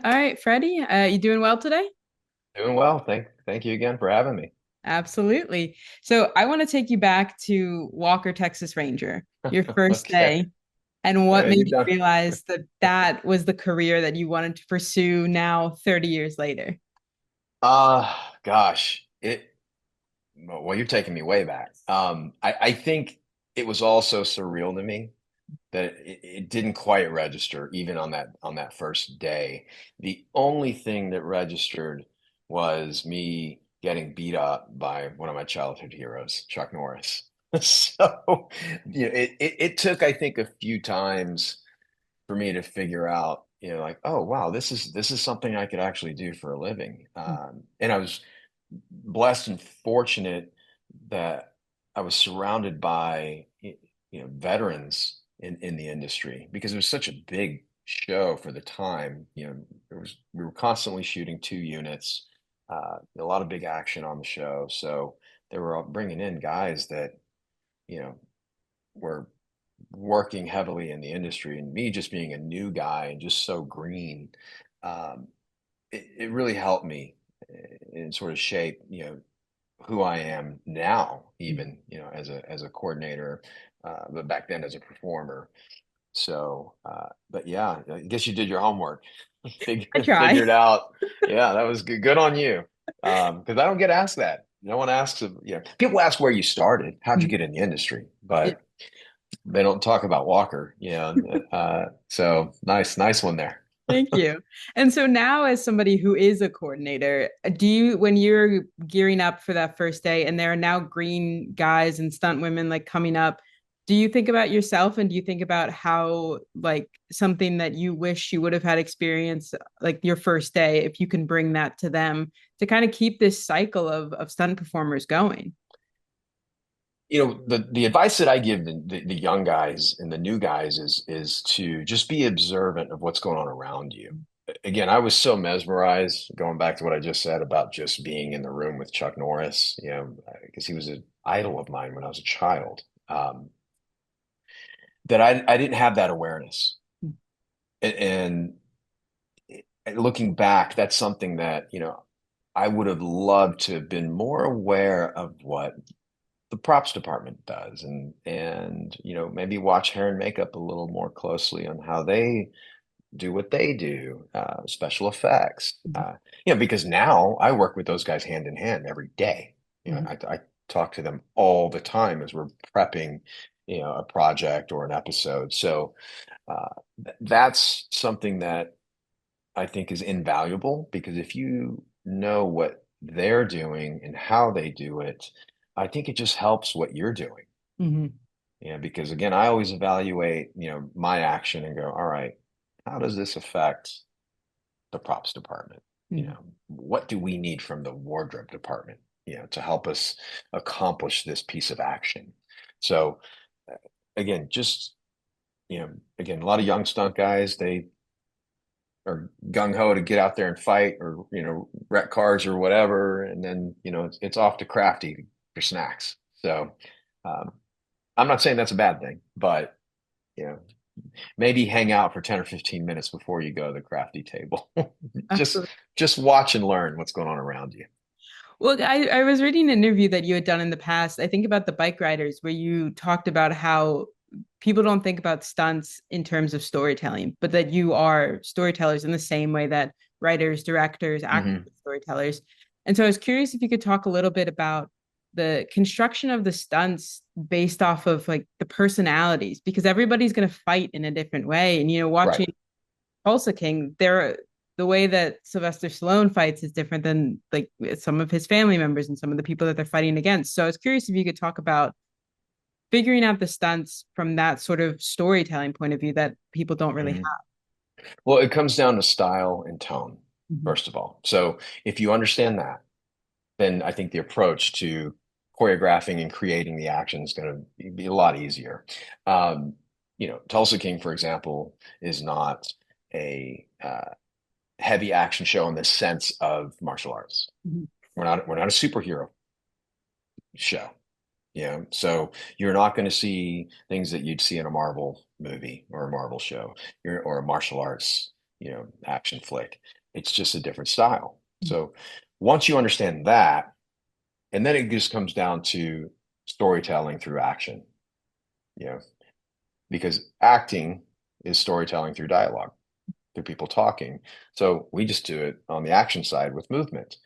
All right, Freddie, you doing well today? Doing well. Thank you again for having me. Absolutely. So I want to take you back to Walker, Texas Ranger, your first Okay. day, and what Yeah, made you've you done. realize that that was the career that you wanted to pursue now, 30 years later. Gosh, well, you're taking me way back. I think it was all so surreal to me that it didn't quite register even on that first day. The only thing that registered was me getting beat up by one of my childhood heroes, Chuck Norris. So, it took, I think, a few times for me to figure out, like, oh wow, this is something I could actually do for a living. And I was blessed and fortunate that I was surrounded by veterans in the industry because it was such a big show for the time. We were constantly shooting two units, a lot of big action on the show, so they were all bringing in guys that you know were working heavily in the industry, and me just being a new guy and just so green, um, it really helped me in sort of shape, who I am now, even, as a coordinator, but back then as a performer. So, but yeah, I guess you did your homework, I try. figured out. Yeah, that was good. Good on you. Because I don't get asked that. No one asks, people ask where you started, how'd you get in the industry, but they don't talk about Walker, so nice one there. Thank you. And so now, as somebody who is a coordinator, do you, when you're gearing up for that first day and there are now green guys and stunt women like coming up, do you think about yourself and do you think about how, like, something that you wish you would have had experience, like your first day, if you can bring that to them to kind of keep this cycle of stunt performers going? The advice that I give the young guys and the new guys is to just be observant of what's going on around you. Again, I was so mesmerized, going back to what I just said about just being in the room with Chuck Norris, because he was an idol of mine when I was a child, that I didn't have that awareness. And looking back, that's something that, I would have loved to have been more aware of what the props department does, and maybe watch hair and makeup a little more closely on how they do what they do, special effects, because now I work with those guys hand in hand every day. Mhm. I talk to them all the time as we're prepping a project or an episode. So that's something that I think is invaluable, because if you know what they're doing and how they do it, I think it just helps what you're doing. Mhm. Because again, I always evaluate, my action and go, all right, how does this affect the props department? Mhm. What do we need from the wardrobe department, to help us accomplish this piece of action? So uh, again, just, again, a lot of young stunt guys, they are gung ho to get out there and fight, or wreck cars or whatever, and then it's off to Crafty for snacks. So um, I'm not saying that's a bad thing, but you know maybe hang out for 10 or 15 minutes before you go to the Crafty table. just Absolutely. just watch and learn what's going on around you. Well, I was reading an interview that you had done in the past. I think about the bike riders, where you talked about how people don't think about stunts in terms of storytelling, but that you are storytellers in the same way that writers, directors, actors, Hmm. storytellers. And so I was curious if you could talk a little bit about the construction of the stunts based off of like the personalities, because everybody's going to fight in a different way. And, Right. watching Tulsa King, the way that Sylvester Stallone fights is different than like some of his family members and some of the people that they're fighting against. So I was curious if you could talk about figuring out the stunts from that sort of storytelling point of view that people don't really Hmm. Well, it comes down to style and tone, have. first of all. So if you understand that, then I think the approach to choreographing and creating the action is going to be a lot easier. Tulsa King, for example, is not a heavy action show in the sense of martial arts. Mm-hmm. We're not a superhero show. So you're not going to see things that you'd see in a Marvel movie or a Marvel show, or a martial arts action flick. It's just a different style. So once you understand that, and then it just comes down to storytelling through action, you know, because acting is storytelling through dialogue, through people talking. So we just do it on the action side with movement.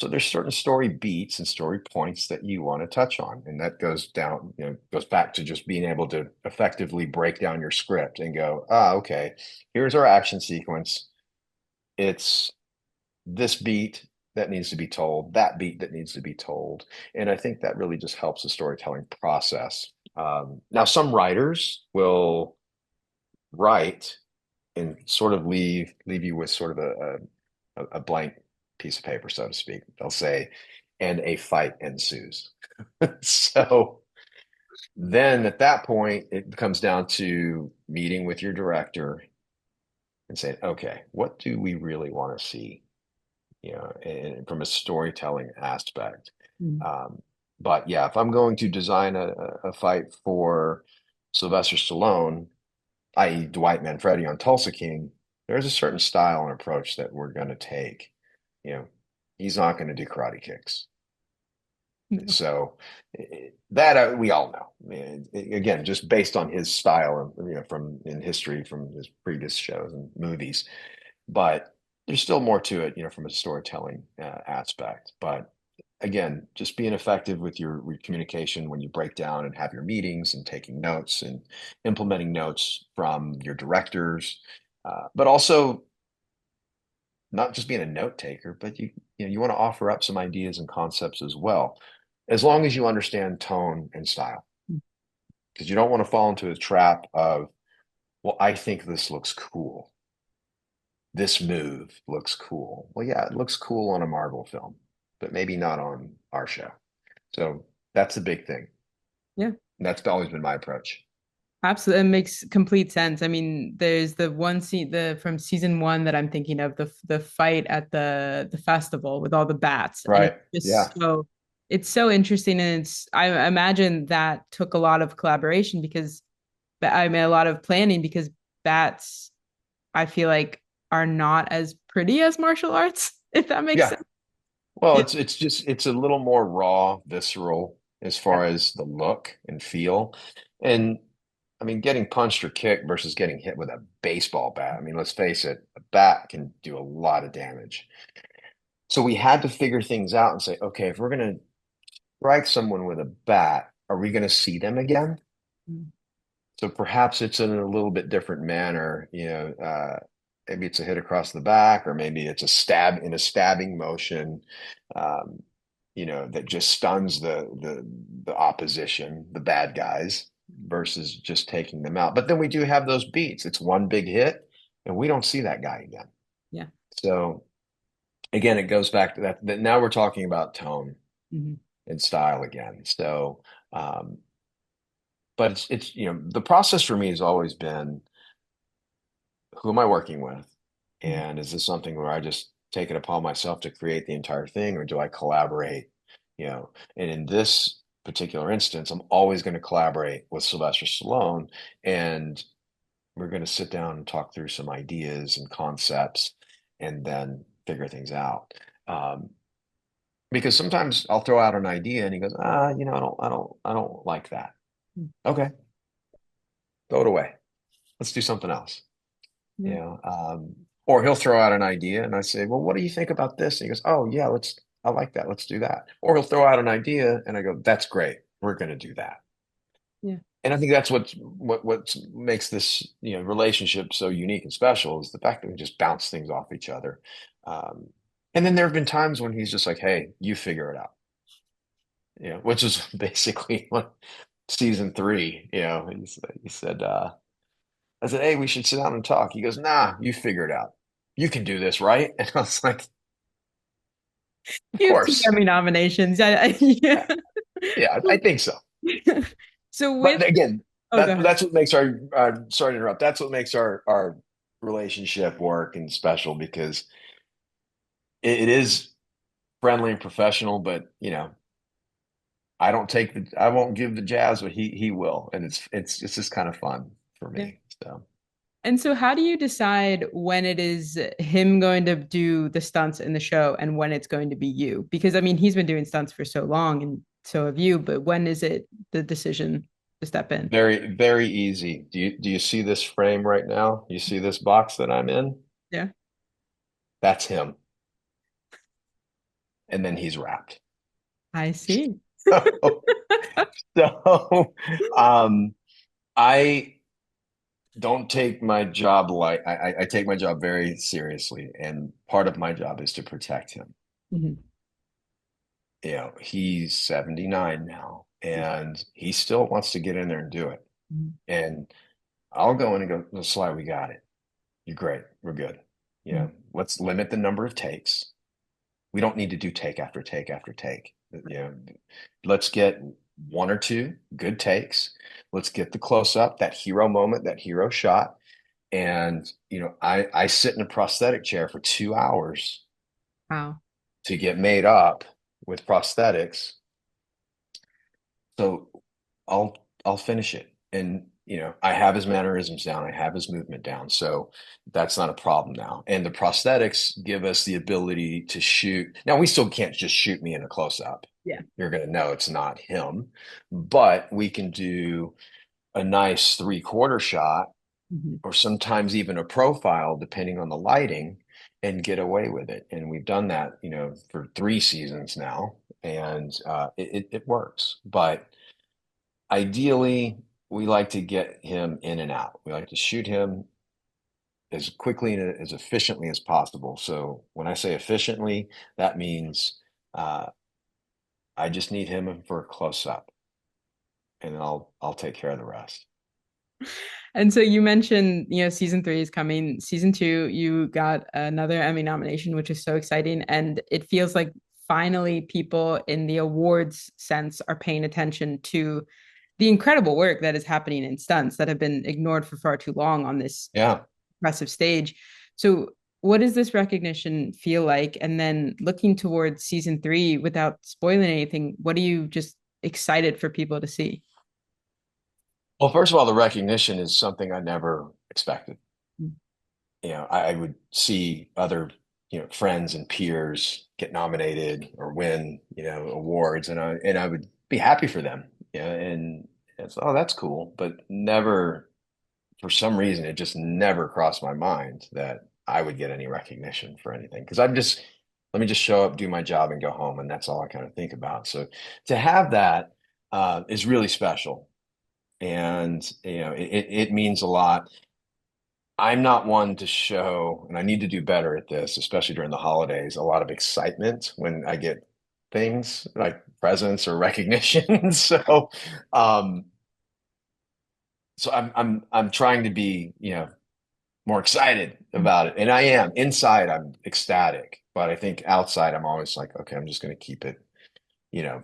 So there's certain story beats and story points that you want to touch on, and that goes down, goes back to just being able to effectively break down your script and go, okay, here's our action sequence. It's this beat that needs to be told, that beat that needs to be told, and I think that really just helps the storytelling process. Now, some writers will write and sort of leave you with sort of a blank piece of paper, so to speak. They'll say, and a fight ensues. So then at that point, it comes down to meeting with your director and saying, okay, what do we really want to see? And from a storytelling aspect. Mhm. Um, but yeah, if I'm going to design a fight for Sylvester Stallone, i.e., Dwight Manfredi on Tulsa King, there's a certain style and approach that we're going to take. You know, he's not going to do karate kicks. No. So that we all know. I mean, again, just based on his style, from in history, from his previous shows and movies. But there's still more to it, from a storytelling aspect. But again, just being effective with your communication when you break down and have your meetings and taking notes and implementing notes from your directors, but also not just being a note taker, but you want to offer up some ideas and concepts as well, as long as you understand tone and style, because you don't want to fall into a trap of, well, I think this looks cool. This move looks cool. Well, yeah, it looks cool on a Marvel film, but maybe not on our show. So that's the big thing. Yeah. And that's always been my approach. Absolutely, it makes complete sense. I mean, there's the one scene the from season one that I'm thinking of, the fight at the festival with all the bats, and Right. Yeah. it's so interesting, and it's I imagine that took a lot of collaboration because I mean a lot of planning because bats I feel like are not as pretty as martial arts, if that makes Yeah. sense. Well, Yeah. it's a little more raw, visceral as far as the look and feel. And I mean, getting punched or kicked versus getting hit with a baseball bat. I mean, let's face it, a bat can do a lot of damage. So we had to figure things out and say, okay, if we're going to strike someone with a bat, are we going to see them again? So perhaps it's in a little bit different manner, maybe it's a hit across the back, or maybe it's a stab in a stabbing motion, um, that just stuns the opposition, the bad guys, versus just taking them out. But then we do have those beats. It's one big hit, and we don't see that guy again. Yeah. So again, it goes back to that now we're talking about tone Mhm. and style again. So, but it's the process for me has always been, who am I working with? Mhm. And is this something where I just take it upon myself to create the entire thing, or do I collaborate? And in this particular instance, I'm always going to collaborate with Sylvester Stallone, and we're going to sit down and talk through some ideas and concepts, and then figure things out. Um, because sometimes I'll throw out an idea, and he goes, I don't like that. Okay, throw it away. Let's do something else. Yeah. you know um, or he'll throw out an idea and I say, well, what do you think about this? And he goes, oh yeah, I like that, let's do that. Or he'll throw out an idea and I go, that's great, we're going to do that. Yeah. And I think that's what makes this relationship so unique and special, is the fact that we just bounce things off each other. um, and then there have been times when he's just like, hey, you figure it out, which is basically what season three, he said, I said, hey, we should sit down and talk. He goes, nah, you figure it out. You can do this, right? And I was like, of You have two course. Emmy nominations. Yeah. Yeah, yeah, I think so. So with But again, oh, go ahead. that's what makes our, sorry to interrupt. That's what makes our relationship work and special, because it is friendly and professional, but I won't give the jazz, but he will. And it's just kind of fun for Yeah. me. So And so how do you decide when it is him going to do the stunts in the show and when it's going to be you? Because I mean, he's been doing stunts for so long and so have you, but when is it the decision to step in? Very, very easy. Do you see this frame right now? You see this box that I'm in? Yeah, That's him. And then he's wrapped. I see. So, um, I don't take my job I take my job very seriously, and part of my job is to protect him. Mhm. He's 79 now, and he still wants to get in there and do it. Mhm. And I'll go in and go, "No, Sly, we got it. You're great. We're good. Mhm. Let's limit the number of takes. We don't need to do take after take after take. Let's get one or two good takes. Let's get the close up, that hero moment, that hero shot. And I sit in a prosthetic chair for 2 hours Wow. to get made up with prosthetics. So I'll finish it. And I have his mannerisms down. I have his movement down. So that's not a problem now. And the prosthetics give us the ability to shoot. Now we still can't just shoot me in a close up. Yeah. You're going to know it's not him, but we can do a nice 3/4 shot Mhm. or sometimes even a profile, depending on the lighting, and get away with it. And we've done that, for 3 seasons now, and it works. But ideally, we like to get him in and out. We like to shoot him as quickly and as efficiently as possible. So when I say efficiently, that means uh, I just need him for a close up, and I'll take care of the rest. And so you mentioned, season three is coming. Season two, you got another Emmy nomination, which is so exciting. And it feels like finally people in the awards sense are paying attention to the incredible work that is happening in stunts that have been ignored for far too long on this Yeah. impressive stage. So, what does this recognition feel like? And then looking towards season three, without spoiling anything, what are you just excited for people to see? Well, first of all, the recognition is something I never expected. I would see other, friends and peers get nominated or win, awards, and I would be happy for them. And it's, oh, that's cool, but never, for some reason, it just never crossed my mind that I would get any recognition for anything because let me just show up, do my job, and go home, and that's all I kind of think about. So to have that is really special, and it means a lot. I'm not one to show, and I need to do better at this, especially during the holidays, a lot of excitement when I get things like presents or recognition. Um, so I'm trying to be, more excited about it. And I am. Inside, I'm ecstatic, but I think outside I'm always like, okay, I'm just going to keep it,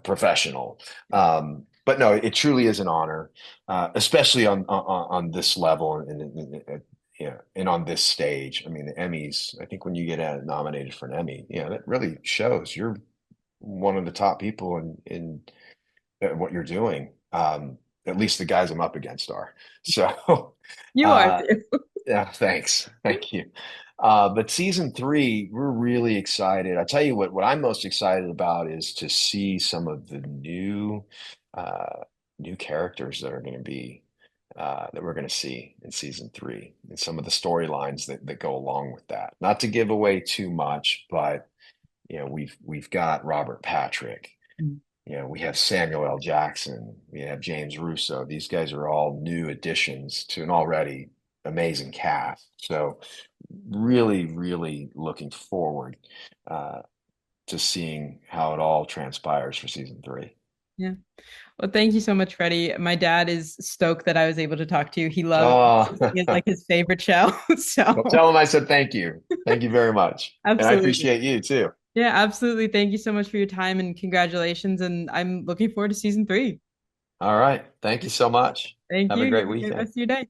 professional. But no, it truly is an honor, especially on this level and on this stage. I mean, the Emmys. I think when you get nominated for an Emmy, that really shows you're one of the top people in what you're doing. At least the guys I'm up against are. So, You are uh, too. yeah, thanks. Thank you. But season three, we're really excited. I tell you what I'm most excited about is to see some of the uh, new characters that are going to be that we're going to see in season three, and some of the storylines that go along with that. Not to give away too much, but we've got Robert Patrick. We have Samuel L. Jackson, we have James Russo. These guys are all new additions to an already amazing cast. So really, really looking forward uh, to seeing how it all transpires for season three. Yeah. Well, thank you so much, Freddie. My dad is stoked that I was able to talk to you. He loves Oh, it's like his favorite show. well, So tell him I said thank you. Thank you very much. And I absolutely. appreciate you too. Yeah, absolutely. Thank you so much for your time and congratulations. And I'm looking forward to season three. All right. Thank you so much. Thank Have a you. You great have a great weekend. rest of your day.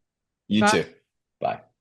You Bye. too. Bye.